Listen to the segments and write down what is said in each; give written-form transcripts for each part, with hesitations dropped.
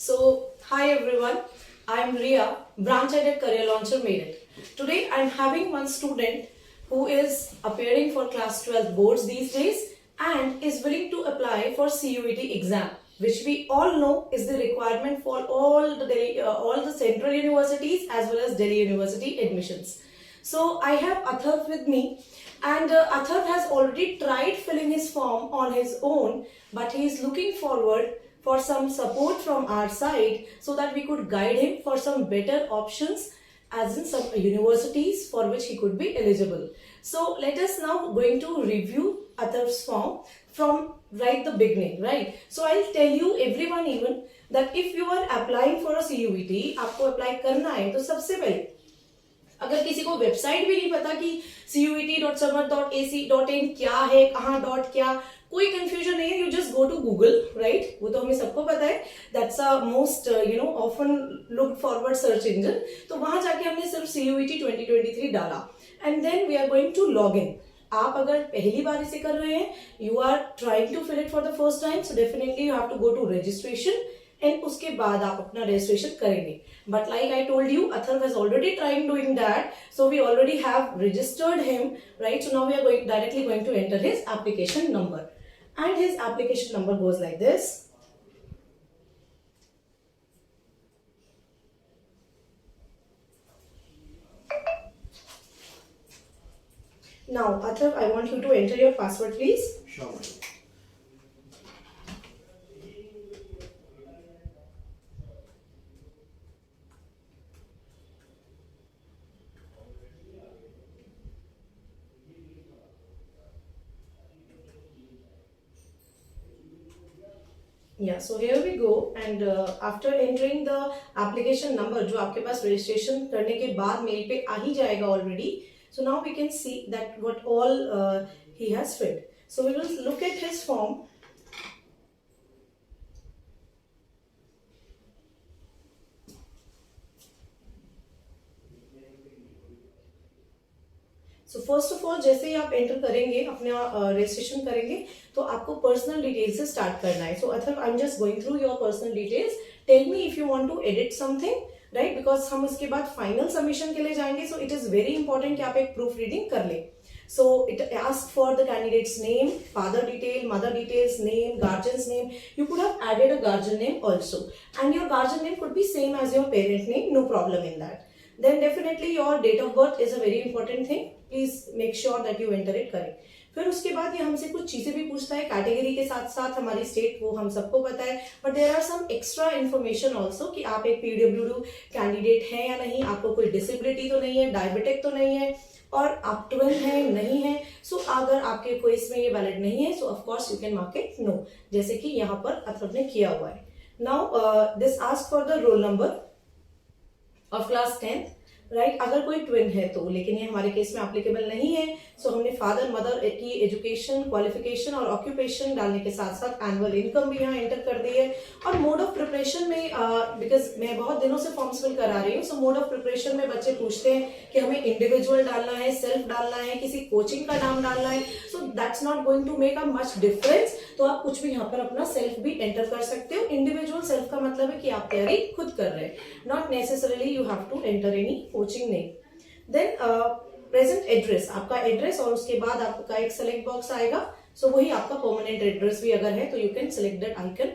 Hi everyone, I'm Ria, branch head at Career Launcher Merit. Today I'm having one student who is appearing for class 12 boards these days and is willing to apply for CUET exam, which we all know is the requirement for all the central universities as well as Delhi University admissions. So I have Atharv with me, and Atharv has already tried filling his form on his own, but he is looking forward for some support from our side so that we could guide him for some better options as in some universities for which he could be eligible. So let us now going to review Atharv's form from right the beginning, right? So I'll tell you everyone even that if you are applying for a CUET, आपको apply करना है तो सबसे पहले अगर किसी को website भी नहीं पता कि cuet.samarth.ac.in क्या है, कहाँ डॉट क्या, कोई कंफ्यूजन नहीं है, you just go to Google, right? वो तो हमें सबको पता है, that's a most often looked forward search engine. तो वहां जाके हमने सिर्फ CUET 2023 डाला and then we are going to log in. आप अगर पहली बार इसे कर रहे हैं, you are trying to fill it for the first time, so definitely you have to go to registration and उसके बाद आप अपना रजिस्ट्रेशन करेंगे. But like I told you, Atharv has already trying doing that, so we already have registered him, right? So now we are directly going to enter his application number, and his application number goes like this. Now Atharv, I want you to enter your password, please. Sure, madam. Yeah, so here we go, and after entering the application number जो आपके पास registration करने के बाद mail पे आ ही जाएगा already. So now we can see that what all he has filled. So we will look at his form. So first of all जैसे ही आप enter करेंगे, अपना रजिस्ट्रेशन करेंगे, तो आपको पर्सनल डिटेल्स से स्टार्ट करना है. So Atharva, I am just going through your personal details. Tell me if you want to edit something, right? Because हम उसके बाद फाइनल सबमिशन के लिए जाएंगे, so it is very important कि आप एक प्रूफ रीडिंग कर लें. So it asks for the candidate's name, father detail, mother details, name, guardian's name. You could have added a guardian name also, and your guardian name could be same as your parent name, no problem in that. Then definitely your date of birth is a very important thing. Please make sure that you enter it correct. फिर उसके बाद ये हमसे कुछ चीजें भी पूछता है, कैटेगरी के साथ साथ हमारी स्टेट वो हम सबको पता है, but there are some extra information also कि आप एक PWD कैंडिडेट हैं या नहीं, आपको कोई डिसेबिलिटी तो नहीं है, डायबिटिक तो नहीं है, और आप 12 है नहीं है. सो अगर आपके कोई इसमें ये वैलिड नहीं है, so of course you can mark it no, जैसे कि यहाँ पर अथर्व ने किया हुआ है. Now this ask for the roll number of class 10th, राइट? अगर कोई ट्विन है तो, लेकिन ये हमारे केस में एप्लीकेबल नहीं है. सो हमने फादर मदर की एजुकेशन, क्वालिफिकेशन और ऑक्यूपेशन डालने के साथ साथ एनुअल इनकम भी यहाँ एंटर कर दी है. और मोड ऑफ प्रिपरेशन में बिकॉज मैं बहुत दिनों से फॉर्म्स फिल करा रही हूँ, सो मोड ऑफ प्रिपरेशन में बच्चे पूछते हैं कि हमें इंडिविजुअल डालना है, सेल्फ डालना है, किसी कोचिंग का नाम डालना है. So that's not going to make a much difference. तो आप कुछ भी यहाँ पर अपना सेल्फ भी एंटर कर सकते हो. इंडिविजुअल सेल्फ का मतलब है कि आप तैयारी खुद कर रहे हैं, not necessarily you have to enter any coaching name. Then present address, आपका एड्रेस, और उसके बाद आपका एक सेलेक्ट बॉक्स आएगा. सो वही आपका परमानेंट एड्रेस भी अगर है तो you can select that icon.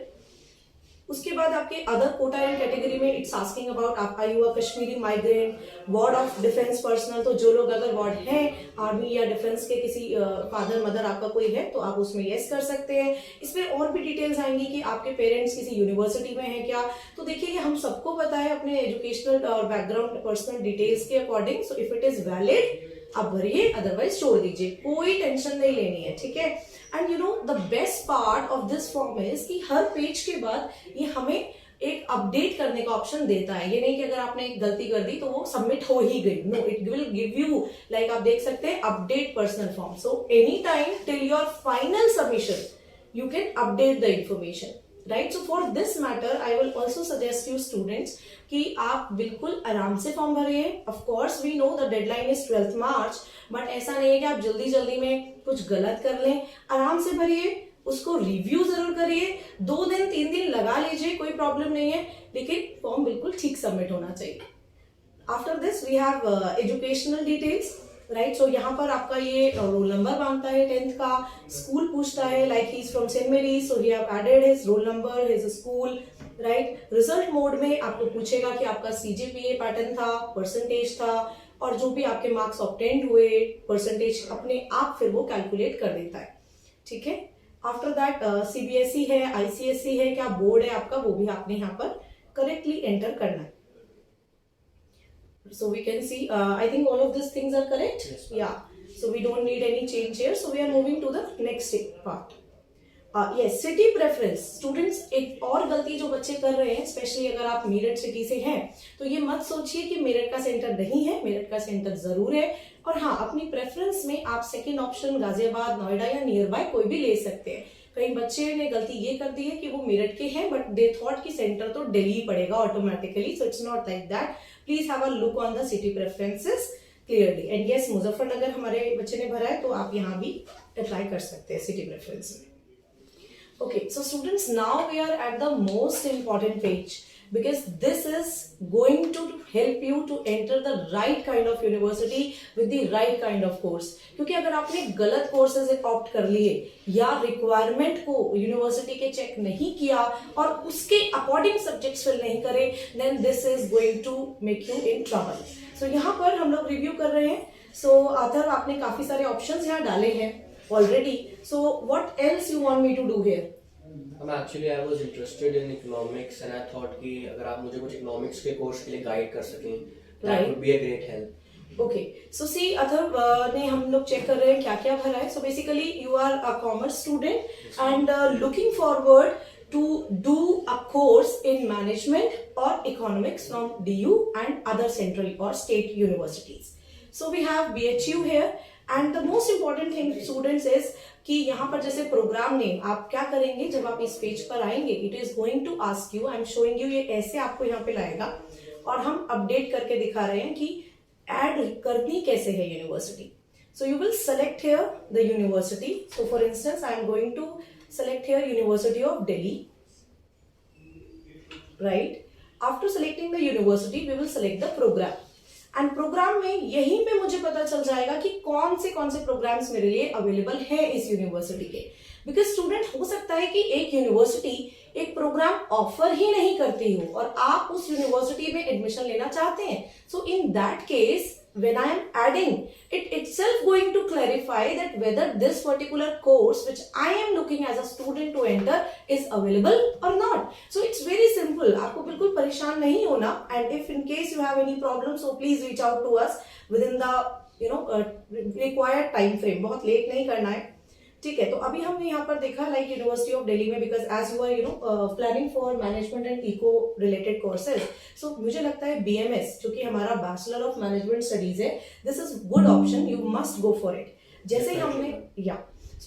उसके बाद आपके अदर कोटा एंड कैटेगरी में इट्स आस्किंग अबाउट आप are you a Kashmiri migrant, ward of defence personal. तो जो लोग अगर वार्ड हैं आर्मी या डिफेंस के, किसी फादर मदर आपका कोई है तो आप उसमें यस कर सकते हैं. इसमें और भी डिटेल्स आएंगी कि आपके पेरेंट्स किसी यूनिवर्सिटी में हैं क्या. तो देखिए ये हम सबको पता है अपने एजुकेशनल और बैकग्राउंड पर्सनल डिटेल्स के according. So if it is valid आप भरिए, अदरवाइज छोड़ दीजिए, कोई टेंशन नहीं लेनी है, ठीक है? And you know the best part of this form is कि हर पेज के बाद ये हमें एक अपडेट करने का ऑप्शन देता है. ये नहीं कि अगर आपने एक गलती कर दी तो वो सबमिट हो ही गई. No, it will give you, like आप देख सकते हैं, update personal form. So any time till your final submission you can update the information, right? So for this matter I will also suggest you students कि आप बिल्कुल आराम से form भरिए. Of course we know the deadline is 12th March, बट ऐसा नहीं है कि आप जल्दी जल्दी में कुछ गलत कर लें. आराम से भरिए, उसको रिव्यू जरूर करिए, 2 दिन 3 दिन लगा लीजिए, कोई प्रॉब्लम नहीं है, लेकिन फॉर्म बिल्कुल ठीक सबमिट होना चाहिए। After this we have educational details, right. So यहाँ पर आपका ये रोल नंबर मांगता है 10th का, स्कूल पूछता है like he is from saint Mary, so he have added his roll number, his school, right. Result mode में आपको पूछेगा कि आपका सीजीपीए पैटर्न था, परसेंटेज था, और जो भी आपके मार्क्स ऑब्टेन्ड हुए, परसेंटेज अपने आप फिर वो कैलकुलेट कर देता है, ठीक है। आफ्टर दैट सीबीएसई है, आईसीएसई है, क्या बोर्ड है आपका, वो भी आपने यहाँ पर करेक्टली एंटर करना है। So we can see, I think all of these things are correct. Yes, yeah. So we don't need any change here. So we are moving to the next part. Yes, city preference. Students, एक और गलती जो बच्चे कर रहे हैं, specially अगर आप मेरठ सिटी से हैं, तो ये मत सोचिए कि मेरठ का सेंटर नहीं है, मेरठ का सेंटर जरूर है। और हाँ, अपनी प्रेफरेंस में आप सेकेंड ऑप्शन गाजियाबाद, नोएडा या नियर बाय कोई भी ले सकते हैं। कई बच्चे ने गलती ये कर दी है कि वो मेरठ के हैं, बट दे थॉट कि सेंटर तो दिल्ली पड़ेगा automatically, so it's not like that. Please have a look on the city preferences clearly. And yes, Muzaffarnagar हमारे बच्चे ने भरा है, तो आप यहाँ भी अप्लाई कर सकते हैं सिटी प्रेफरेंस में। Okay, so students, now we are at the most important page, because this is going to help you to enter the right kind of university with the right kind of course. क्योंकि अगर आपने गलत courses opt कर लिए या requirement को university के check नहीं किया और उसके अकॉर्डिंग सब्जेक्ट्स फिल नहीं करे, then this is going to make you in trouble. So यहाँ पर हम लोग रिव्यू कर रहे हैं। So अथर, आपने काफी सारे ऑप्शंस यहाँ डाले हैं already. So what else you want me to do here? Actually, I was interested in economics and I thought कि अगर आप मुझे कुछ economics के कोर्स के लिए गाइड कर सकें, that would be a great help. Okay, so see, Atharva ने हम लोग चेक कर रहे हैं क्या क्या भरा है। So basically, you are a commerce student and looking forward to do a course in management or economics from DU and other central or state universities. So we have BHU here, and the most important thing students is कि यहाँ पर जैसे programme name आप क्या करेंगे जब आप इस पेज पर आएंगे, it is going to ask you, I am showing you, ये ऐसे आपको यहाँ पे लाएगा और हम अपडेट करके दिखा रहे हैं कि ऐड करनी कैसे है university. So you will select here the university. So for instance I am going to select here university of Delhi, right. After selecting the university we will select the programme, and programme में यहीं पे मुझे पता चल जाएगा कि कौन से प्रोग्राम्स मेरे लिए अवेलेबल है इस यूनिवर्सिटी के। बिकॉज स्टूडेंट, हो सकता है कि एक यूनिवर्सिटी एक प्रोग्राम ऑफर ही नहीं करती हो और आप उस यूनिवर्सिटी में एडमिशन लेना चाहते हैं। So in that case, when I am adding, it itself going to clarify that whether this particular course which I am looking as a student to enter is available or not. So it's very simple. आपको बिल्कुल परेशान नहीं होना, and if in case you have any problem, so please reach out to us within the required time frame. बहुत late नहीं करना है, ठीक है। तो अभी हमने यहाँ पर देखा लाइक यूनिवर्सिटी ऑफ दिल्ली में, because as you are planning for management and eco related courses, so मुझे लगता है BMS जो कि हमारा बैचलर ऑफ मैनेजमेंट स्टडीज है, this is good option, you must go for it. जैसे ही हमने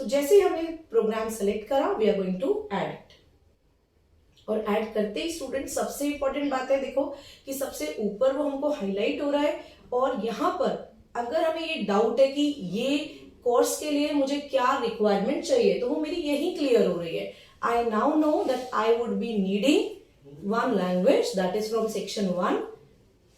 जैसे ही हमने प्रोग्राम सेलेक्ट करा, we are going to add it. और ऐड करते ही स्टूडेंट, सबसे इंपॉर्टेंट बात है, देखो कि सबसे ऊपर वो हमको हाईलाइट हो रहा है, और यहाँ पर अगर हमें ये डाउट है कि ये कोर्स के लिए मुझे क्या रिक्वायरमेंट चाहिए, तो वो मेरी यही क्लियर हो रही है। I now know that I would be needing one language that is from section 1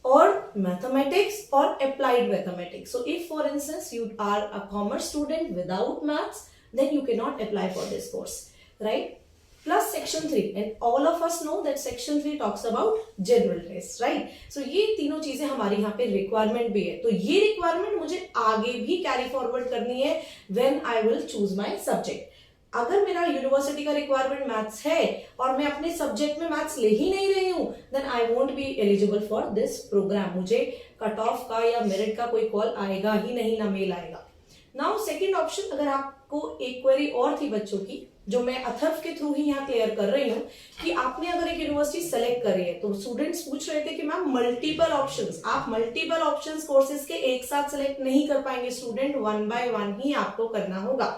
और मैथमेटिक्स और applied mathematics. So if for instance you are a commerce student without maths, then you can not apply for this course, right. Plus section 3, and all of us know that section 3 talks about general test, right? So ये तीनों चीजें हमारी यहाँ पे requirement भी है, तो ये रिक्वायरमेंट मुझे आगे भी कैरी फॉरवर्ड करनी है when I will choose my subject. अगर मेरा यूनिवर्सिटी का रिक्वायरमेंट मैथ्स है और मैं अपने सब्जेक्ट में मैथ्स ले ही नहीं रही हूँ, then I won't be eligible for this programme. मुझे कट ऑफ का या मेरिट का कोई कॉल आएगा ही नहीं, ना मेल आएगा। नाउ सेकेंड ऑप्शन, अगर आपको एक क्वेरी और थी बच्चों की, जो मैं अथर्व के थ्रू ही यहाँ क्लियर कर रही हूँ, कि आपने अगर एक यूनिवर्सिटी सेलेक्ट करी है, तो स्टूडेंट्स पूछ रहे थे कि मैम मल्टीपल ऑप्शंस, आप मल्टीपल ऑप्शंस कोर्सेज के एक साथ सेलेक्ट नहीं कर पाएंगे स्टूडेंट, 1 by 1 ही आपको करना होगा।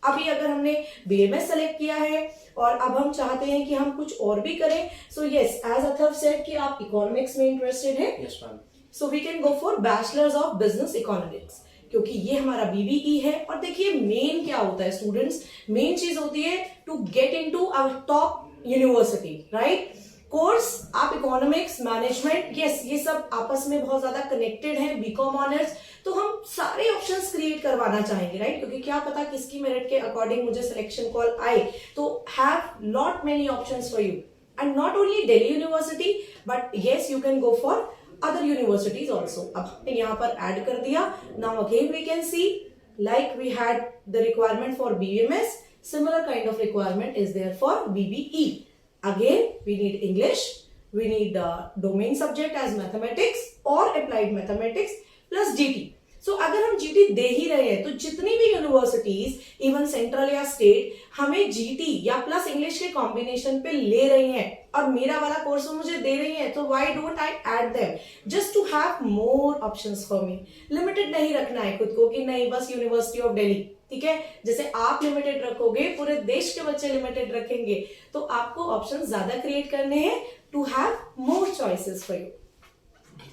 अभी अगर हमने BMS सेलेक्ट किया है और अब हम चाहते हैं कि हम कुछ और भी करें, so yes, as Atharv said कि आप इकोनॉमिक्स में इंटरेस्टेड है, yes, ma'am. So we can go for bachelors of business economics. क्योंकि ये हमारा बीबीई है। और देखिए मेन क्या होता है स्टूडेंट्स, मेन चीज होती है to get into our top university, right. Course आप इकोनॉमिक्स, मैनेजमेंट, यस ये सब आपस में बहुत ज्यादा कनेक्टेड है, बीकॉम ऑनर्स, तो हम सारे ऑप्शंस क्रिएट करवाना चाहेंगे, राइट, क्योंकि क्या पता किसकी मेरिट के अकॉर्डिंग मुझे सिलेक्शन कॉल आए, तो have lot many options for you and not only Delhi university but yes you can go for other universities also। अब हमने यहाँ पर ऐड कर दिया। Now again we can see like we had the requirement for BMS, similar kind of requirement is there for BBE। Again we need English, we need domain subject as mathematics or applied mathematics plus GT। So अगर हम GT दे ही रहे हैं तो जितनी भी universities even central या state हमें GT या प्लस इंग्लिश के कॉम्बिनेशन पे ले रही हैं और मेरा वाला कोर्स मुझे दे रही है, तो why don't I add them just to have more options for me. Limited नहीं रखना है खुद को कि नहीं बस यूनिवर्सिटी ऑफ दिल्ली, ठीक है। जैसे आप लिमिटेड रखोगे पूरे देश के बच्चे लिमिटेड रखेंगे, तो आपको ऑप्शंस ज्यादा क्रिएट करने हैं to have more choices for you.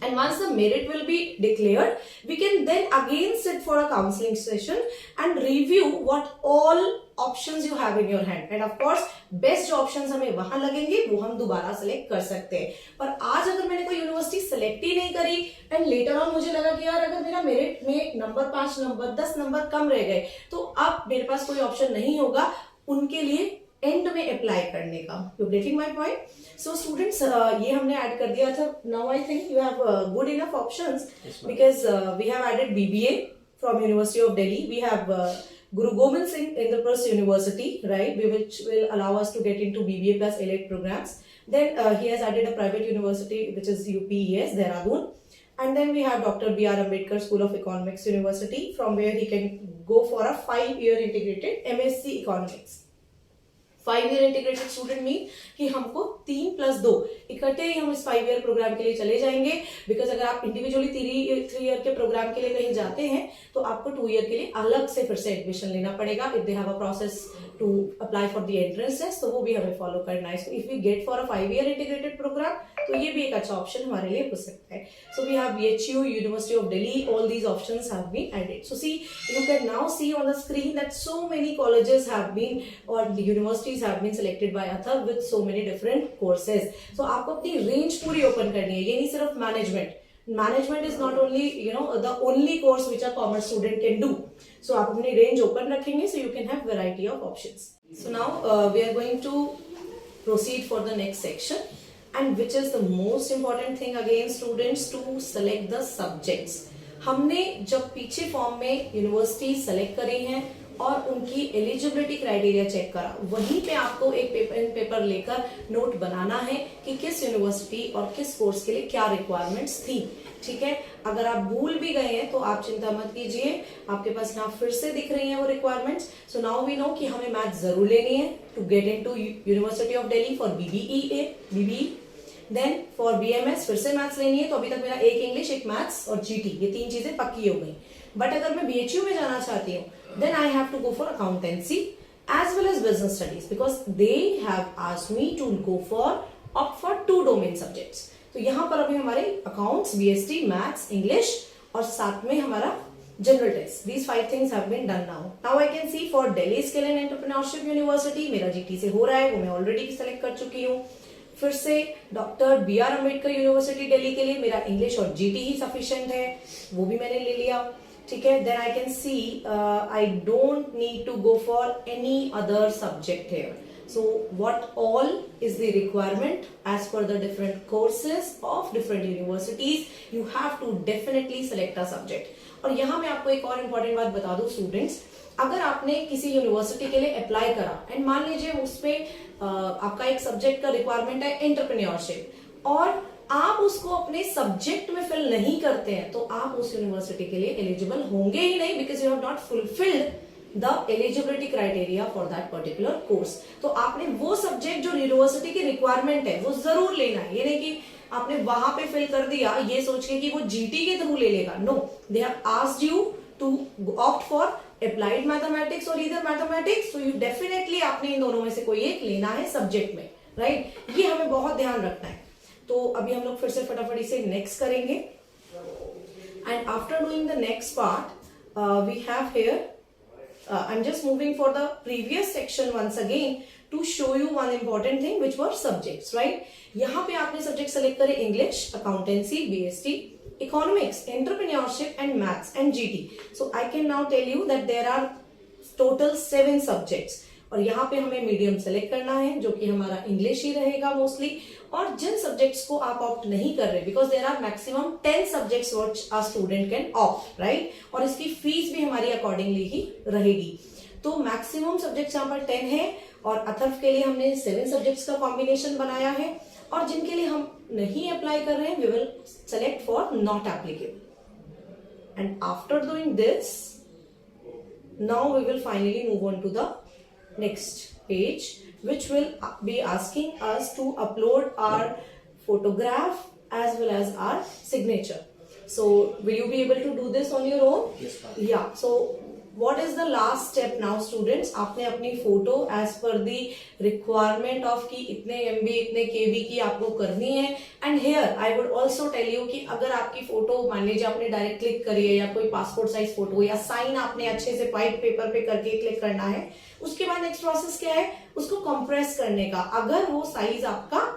And once the merit will be declared, we can then again sit for a counseling session and review what all options you have in your hand। And of course, best जो options हमें वहां लगेंगे वो हम दोबारा select कर सकते हैं। पर आज अगर मैंने कोई यूनिवर्सिटी select ही नहीं करी and later on मुझे लगा कि यार अगर मेरा मेरिट में नंबर 5 नंबर 10 नंबर कम रह गए, तो अब मेरे पास कोई ऑप्शन नहीं होगा उनके लिए एंड में अप्लाई करने का। You getting my point? So students ये हमने ऐड कर दिया था। Now I think you have good enough options because we have added BBA from University of Delhi, we have Guru Gobind Singh Indraprasth University, right, which will allow us to get into BBA plus elite programs. Then he has added a private university which is UPES Dehradun, and then we have Dr. B.R. Ambedkar School of Economics University, from where he can go for a 5-year integrated MSc Economics। 5-year integrated student mean कि हमको 3+2 इकट्ठे ही हम इस 5-year programme के लिए चले जाएंगे। Because अगर आप इंडिविजुअली 3 year के प्रोग्राम के लिए कहीं जाते हैं तो आपको 2 year के लिए अलग से फिर से एडमिशन लेना पड़ेगा। If they have a process to apply for the entrance test, तो वो भी हमें फॉलो करना है। So if we get for a 5-year integrated programme, तो ये भी एक अच्छा ऑप्शन हमारे लिए हो सकता है। So we have BHU, University of Delhi, all these options have been added। So see, you can now see on the screen that so many colleges have been or the universities have been selected by Athar with so many different courses। So आपको अपनी range पूरी open करनी है, ये नहीं सिर्फ management is not only the only course which a commerce student can do। So आप अपनी रेंज ओपन रखेंगे so you can have variety of options। So now we are going to proceed for the next section, and which is the most important thing again students, to select the subjects। हमने जब पीछे form में university select करी हैं और उनकी eligibility criteria check करा, वहीं पे आपको एक पेपर लेकर नोट बनाना है कि किस यूनिवर्सिटी और किस कोर्स के लिए क्या रिक्वायरमेंट्स थी, ठीक है। अगर आप भूल भी गए हैं तो आप चिंता मत कीजिए, आपके पास यहाँ फिर से दिख रही हैं वो requirements. So now we know कि हमें मैथ जरूर लेनी है to get into University of Delhi for BBE. Then for BMS फिर से मैथ्स लेनी है, तो अभी तक मेरा एक इंग्लिश, एक मैथ्स और GT, ये 3 चीजें पक्की हो गई। बट अगर मैं BHU में जाना चाहती हूँ, then I have to go for accountancy as well as business studies because they have asked me to go for opt for 2 domain subjects। तो यहाँ पर अभी हमारे अकाउंट्स, BST, मैथ्स, इंग्लिश और साथ में हमारा general test, these 5 things have been done now। Now I can see for Delhi Skill and Entrepreneurship University मेरा GT से हो रहा है, वो मैं ऑलरेडी सेलेक्ट कर चुकी हूँ। फिर से doctor BR Ambedkar university Delhi के लिए मेरा इंग्लिश और GT ही सफिशिएंट है, वो भी मैंने ले लिया, ठीक है। Then I can see I don't need to go for any other subject here. So what all is the requirement as per the different courses of different universities, you have to definitely select a subject. और यहाँ मैं आपको एक और important बात बता दूं students, अगर आपने किसी यूनिवर्सिटी के लिए अप्लाई करा एंड मान लीजिए उसमें आपका एक सब्जेक्ट का रिक्वायरमेंट है एंटरप्रेन्योरशिप, और आप उसको अपने सब्जेक्ट में फिल नहीं करते हैं, तो आप उस यूनिवर्सिटी के लिए एलिजिबल होंगे ही नहीं, because you have not fulfilled the eligibility criteria for that particular course. तो आपने वो सब्जेक्ट जो यूनिवर्सिटी की रिक्वायरमेंट है वो जरूर लेना है। ये नहीं कि आपने वहां पे फिल कर दिया ये सोच के कि वो GT के थ्रू ले लेगा। No, they have asked you to opt for applied mathematics और इधर मैथमेटिक्स, तो यू डेफिनेटली आपने इन दोनों में से कोई एक लेना है सब्जेक्ट में, राइट। ये हमें बहुत ध्यान रखना है। तो अभी हम लोग फिर से फटाफट इसे नेक्स्ट करेंगे, and after doing the next part we have here, I'm just moving for the previous section once again to show you one important thing which were subjects, right? यहाँ पे आपने subject select करे English, Accountancy, BST, Economics, Entrepreneurship and Maths and GT. So I can now tell you that there are total 7 subjects. और यहाँ पे हमें medium select करना है जो कि हमारा इंग्लिश ही रहेगा मोस्टली. और जिन सब्जेक्ट्स को आप ऑप्ट नहीं कर रहे, because there are maximum 10 subjects which a student can opt, right, और इसकी फीस भी हमारी अकॉर्डिंगली ही रहेगी. तो मैक्सिमम सब्जेक्ट्स यहाँ पर 10 है और अथर्व के लिए हमने 7 सब्जेक्ट्स का कॉम्बिनेशन बनाया है. और जिनके लिए हम नहीं अप्लाई कर रहे हैं, we will select for not applicable. And after doing this, now we will finally move on to the next page, which will be asking us to upload our photograph as well as our signature. So will you be able to do this on your own? Yes, ma'am. Yeah. So what is the last step now, students? आपने अपनी photo as per the requirement of कि इतने MB इतने KB की आपको करनी है. And here I would also tell you कि अगर आपकी फोटो मान लीजिए आपने डायरेक्ट क्लिक करी है या कोई पासपोर्ट साइज फोटो या साइन आपने अच्छे से व्हाइट पेपर पे करके क्लिक करना है, उसके बाद नेक्स्ट प्रोसेस क्या है, उसको कंप्रेस करने का. अगर वो साइज आपका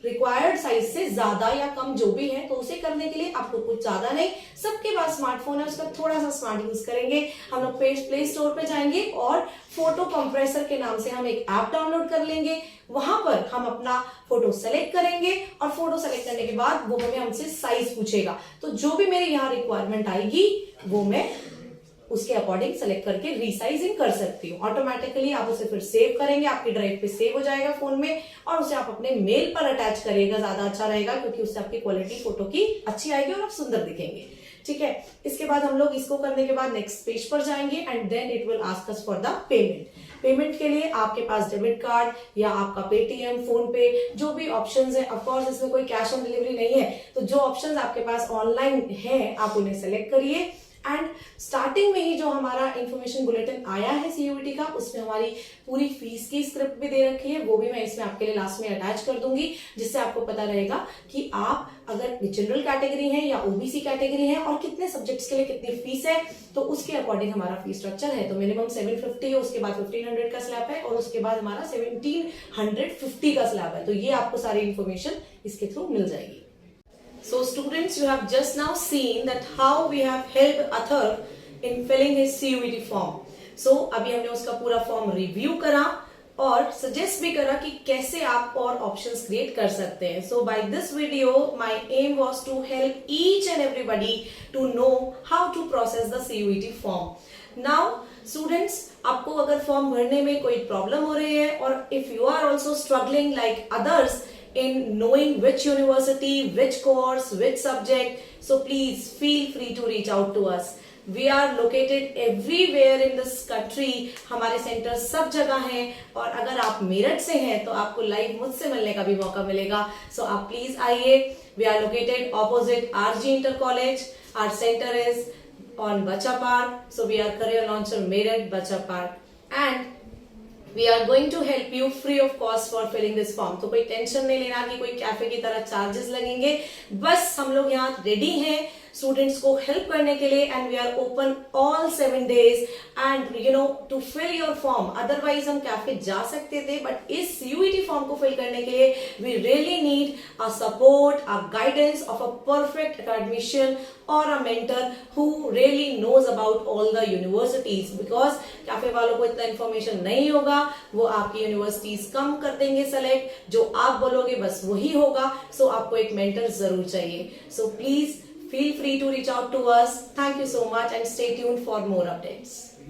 रिक्वायर्ड साइज से ज्यादा या कम जो भी है, तो उसे करने के लिए आपको कुछ ज्यादा नहीं, सबके पास स्मार्टफोन है, उसका थोड़ा सा स्मार्ट यूज करेंगे. हम लोग प्ले स्टोर पे जाएंगे और फोटो कंप्रेसर के नाम से हम एक ऐप डाउनलोड कर लेंगे. वहां पर हम अपना फोटो सेलेक्ट करेंगे और फोटो सेलेक्ट करने के बाद वो हमें हमसे साइज पूछेगा. तो जो भी मेरी यहाँ रिक्वायरमेंट आएगी वो मैं उसके अकॉर्डिंग सेलेक्ट करके रीसाइजिंग कर सकती हूँ. ऑटोमेटिकली आप उसे फिर सेव करेंगे, आपकी ड्राइव पे सेव हो जाएगा फोन में, और उसे आप अपने मेल पर अटैच करिएगा, ज्यादा अच्छा रहेगा, क्योंकि उससे आपकी क्वालिटी फोटो की अच्छी आएगी और आप सुंदर दिखेंगे. ठीक है. इसके बाद हम लोग इसको करने के बाद नेक्स्ट पेज पर जाएंगे and then it will ask us for the payment. Payment के लिए आपके पास डेबिट कार्ड या आपका पेटीएम, फोन पे, जो भी ऑप्शंस है, ऑफ कोर्स इसमें कोई कैश ऑन डिलीवरी नहीं है, तो जो ऑप्शंस आपके पास ऑनलाइन है आप उन्हें सेलेक्ट करिए. एंड स्टार्टिंग में ही जो हमारा इंफॉर्मेशन बुलेटिन आया है सीयूईटी का, उसमें हमारी पूरी फीस की स्क्रिप्ट भी दे रखी है, वो भी मैं इसमें आपके लिए लास्ट में अटैच कर दूंगी, जिससे आपको पता रहेगा कि आप अगर जनरल कैटेगरी हैं या ओबीसी कैटेगरी हैं और कितने सब्जेक्ट्स के लिए कितनी फीस है, तो उसके अकॉर्डिंग हमारा फीस स्ट्रक्चर है. तो मिनिमम 750 है, उसके बाद 1500 का स्लैब है और उसके बाद हमारा 1750 का स्लैब है. तो ये आपको सारी इंफॉर्मेशन इसके थ्रू मिल जाएगी. So students, you have just now seen that how we have helped Atharv in filling his CUET form. So अभी हमने उसका पूरा फॉर्म रिव्यू करा और सजेस्ट भी करा कि कैसे आप और ऑप्शंस क्रिएट कर सकते हैं. So by this video, my aim was to help each and everybody to know how to process the CUET form. Now students, आपको अगर फॉर्म भरने में कोई प्रॉब्लम हो रही है और if you are also struggling like others in knowing which university, which course, which subject, so please feel free to reach out to us. We are located everywhere in this country. हमारे centre सब जगह हैं और अगर आप मेरठ से हैं तो आपको लाइव मुझसे मिलने का भी मौका मिलेगा. So आप प्लीज आइए. We are located opposite RG Inter College. Our center is on Bacha Park. So we are career launcher Meerut Bacha Park. And we are going to help you free of cost for filling this form. तो कोई tension नहीं लेना कि कोई cafe की तरह charges लगेंगे. बस हम लोग यहाँ रेडी हैं स्टूडेंट्स को हेल्प करने के लिए and we are open all 7 days and you know to fill your form. Otherwise हम कैफे जा सकते थे, बट इस यूईटी फॉर्म को फिल करने के लिए we really need a support, a guidance of a perfect academician और a mentor who really knows about all the universities. Because cafe वालों को इतना इन्फॉर्मेशन नहीं होगा, वो आपकी यूनिवर्सिटीज कम कर देंगे सेलेक्ट, जो आप बोलोगे बस वही होगा. सो आपको एक मेंटर जरूर चाहिए. So please feel free to reach out to us. Thank you so much and stay tuned for more updates.